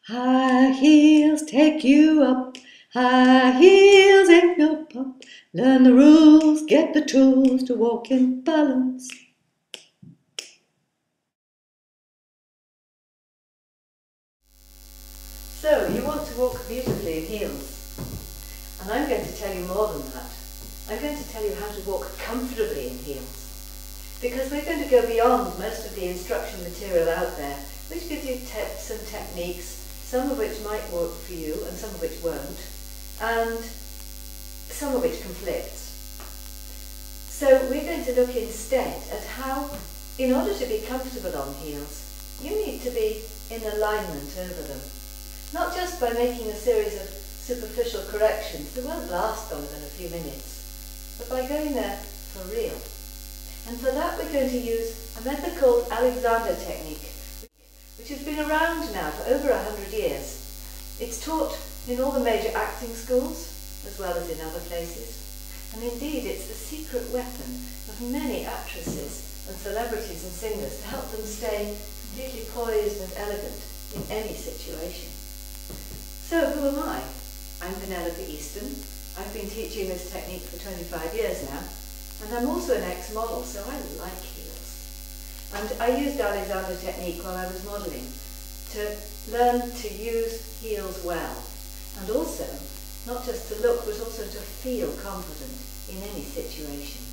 High heels take you up, high heels ain't no pop. Learn the rules, get the tools to walk in balance. So, you want to walk beautifully in heels. And I'm going to tell you more than that. I'm going to tell you how to walk comfortably in heels. Because we're going to go beyond most of the instruction material out there, which gives you tips and techniques, some of which might work for you and some of which won't, and some of which conflicts. So we're going to look instead at how, in order to be comfortable on heels, you need to be in alignment over them. Not just by making a series of superficial corrections that won't last longer than a few minutes, but by going there for real. And for that we're going to use a method called Alexander technique, which has been around now for over 100 years. It's taught in all the major acting schools, as well as in other places. And indeed, it's the secret weapon of many actresses and celebrities and singers to help them stay completely poised and elegant in any situation. So, who am I? I'm Penelope Easton. I've been teaching this technique for 25 years now, and I'm also an ex-model, so I like heels. And I used Alexander technique while I was modelling to learn to use heels well, and also, not just to look, but also to feel confident in any situation.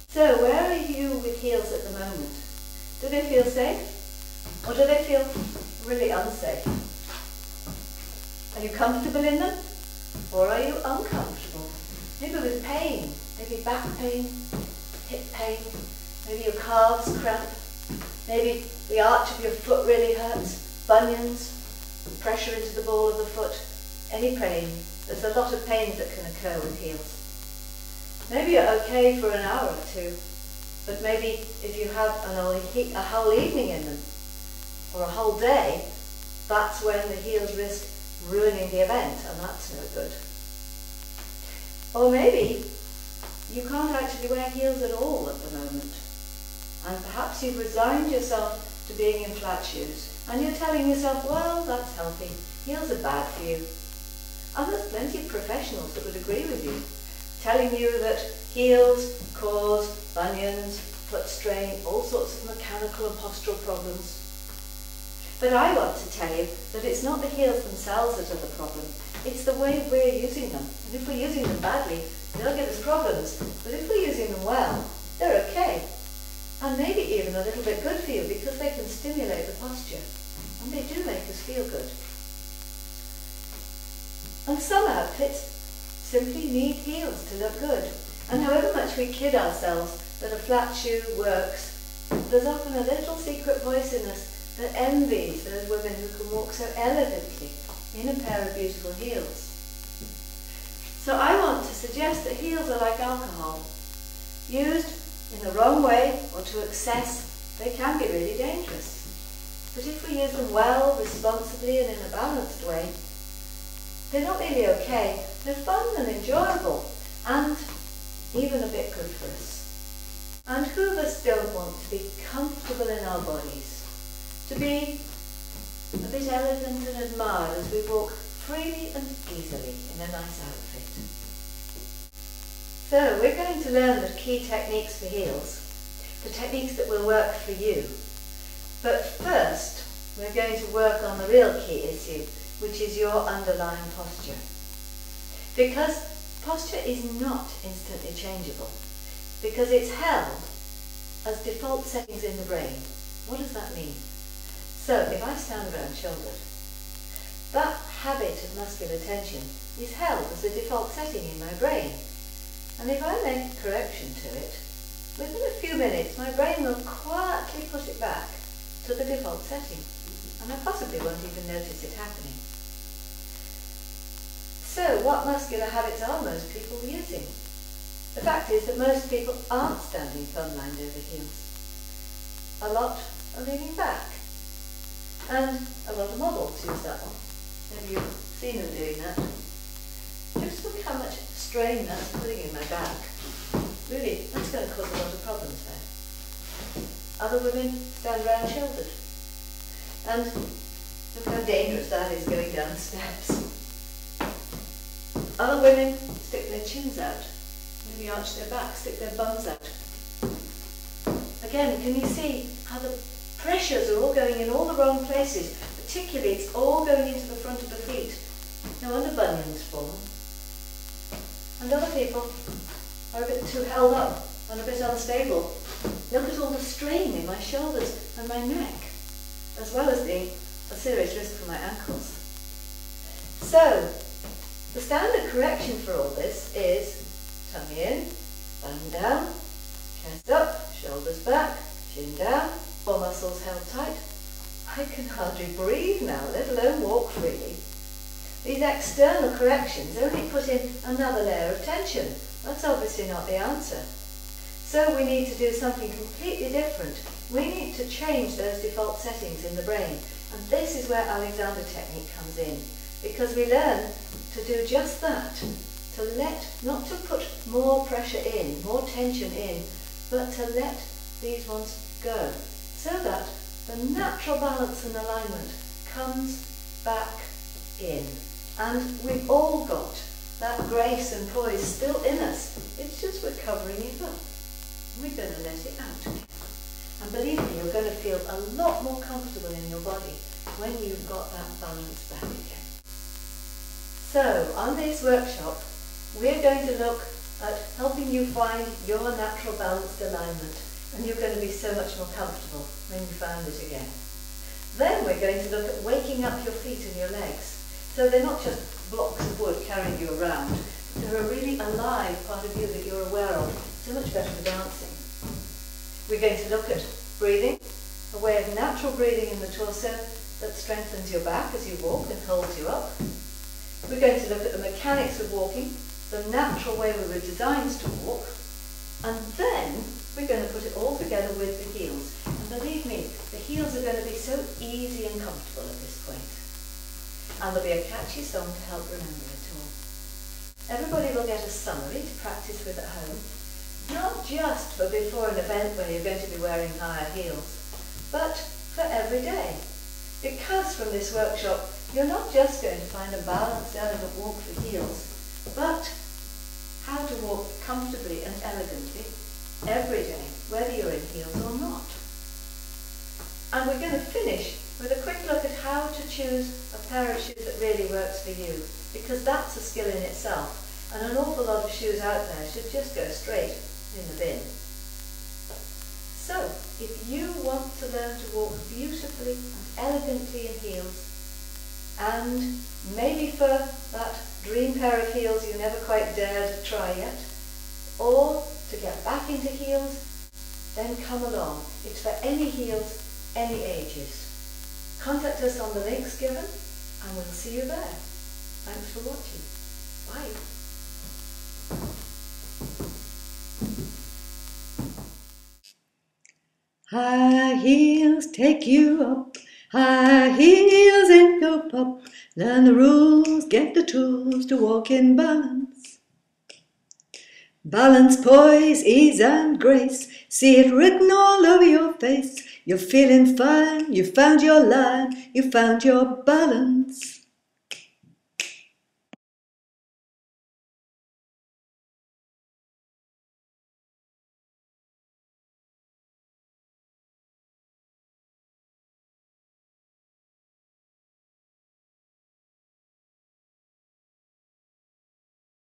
So, where are you with heels at the moment? Do they feel safe? Or do they feel really unsafe? Are you comfortable in them? Or are you uncomfortable? Maybe with pain, maybe back pain, hip pain, maybe your calves cramp, maybe the arch of your foot really hurts, bunions, pressure into the ball of the foot, any pain. There's a lot of pains that can occur with heels. Maybe you're okay for an hour or two, but maybe if you have a whole evening in them, or a whole day, that's when the heels risk ruining the event, and that's no good. Or maybe you can't actually wear heels at all at the moment, and perhaps you've resigned yourself to being in flat shoes, and you're telling yourself, well, that's healthy, heels are bad for you. And there's plenty of professionals that would agree with you, telling you that heels cause bunions, foot strain, all sorts of mechanical and postural problems. But I want to tell you that it's not the heels themselves that are the problem, it's the way we're using them. And if we're using them badly, they'll give us problems. But if we're using them well, they're okay. And maybe even a little bit good for you because they can stimulate the posture. And they do make us feel good. And some outfits simply need heels to look good. And however much we kid ourselves that a flat shoe works, there's often a little secret voice in us that envies those women who can walk so elegantly in a pair of beautiful heels. So I want to suggest that heels are like alcohol. Used in the wrong way or to excess, they can be really dangerous. But if we use them well, responsibly and in a balanced way, they're not really okay, they're fun and enjoyable and even a bit good for us. And who of us don't want to be comfortable in our bodies? To be a bit elegant and admired as we walk freely and easily in a nice outfit. So we're going to learn the key techniques for heels, the techniques that will work for you. But first, we're going to work on the real key issue, which is your underlying posture. Because posture is not instantly changeable, because it's held as default settings in the brain. What does that mean? So, if I stand round-shouldered, that habit of muscular tension is held as a default setting in my brain. And if I make a correction to it, within a few minutes my brain will quietly put it back to the default setting, and I possibly won't even notice it happening. So, what muscular habits are most people using? The fact is that most people aren't standing thumb-lined over heels. A lot are leaning back. And a lot of models use that one. Maybe you've seen them doing that. Just look how much strain that's putting in my back. Really, that's going to cause a lot of problems there. Other women stand round-shouldered. And look how dangerous that is going down the steps. Other women stick their chins out, maybe arch their back, stick their bums out. Again, can you see how the pressures are all going in all the wrong places? Particularly, it's all going into the front of the feet. No wonder bunions form. And other people are a bit too held up and a bit unstable. Look at all the strain in my shoulders and my neck, as well as being a serious risk for my ankles. So, the standard correction for all this is tummy in, bum down, chest up, shoulders back, chin down, core muscles held tight. I can hardly breathe now, let alone walk freely. These external corrections only put in another layer of tension. That's obviously not the answer. So we need to do something completely different. We need to change those default settings in the brain. And this is where Alexander technique comes in. Because we learn to do just that. To not to put more pressure in, more tension in, but to let these ones go. So that the natural balance and alignment comes back in. And we've all got that grace and poise still in us. It's just we're covering it up. We're going to let it out again. And believe me, you're going to feel a lot more comfortable in your body when you've got that balance back again. So, on this workshop, we're going to look at helping you find your natural balanced alignment. And you're going to be so much more comfortable when you find it again. Then we're going to look at waking up your feet and your legs. So they're not just blocks of wood carrying you around. They're a really alive part of you that you're aware of. So much better for dancing. We're going to look at breathing, a way of natural breathing in the torso that strengthens your back as you walk and holds you up. We're going to look at the mechanics of walking, the natural way we were designed to walk. And then we're going to put it all together with the heels. And believe me, the heels are going to be so easy and comfortable at this point. And there'll be a catchy song to help remember it all. Everybody will get a summary to practice with at home, not just for before an event where you're going to be wearing higher heels, but for every day. Because from this workshop, you're not just going to find a balanced, elegant walk for heels, but how to walk comfortably and elegantly every day, whether you're in heels or not. And we're going to finish with a quick look at how to choose a pair of shoes that really works for you, because that's a skill in itself, and an awful lot of shoes out there should just go straight in the bin. So, if you want to learn to walk beautifully and elegantly in heels, and maybe for that dream pair of heels you never quite dared to try yet, or to get back into heels, then come along. It's for any heels, any ages. Contact us on the links given, and we'll see you there. Thanks for watching. Bye. High heels take you up, high heels and go pop. Learn the rules, get the tools to walk in balance. Balance, poise, ease and grace, see it written all over your face. You're feeling fine, you found your line, you found your balance.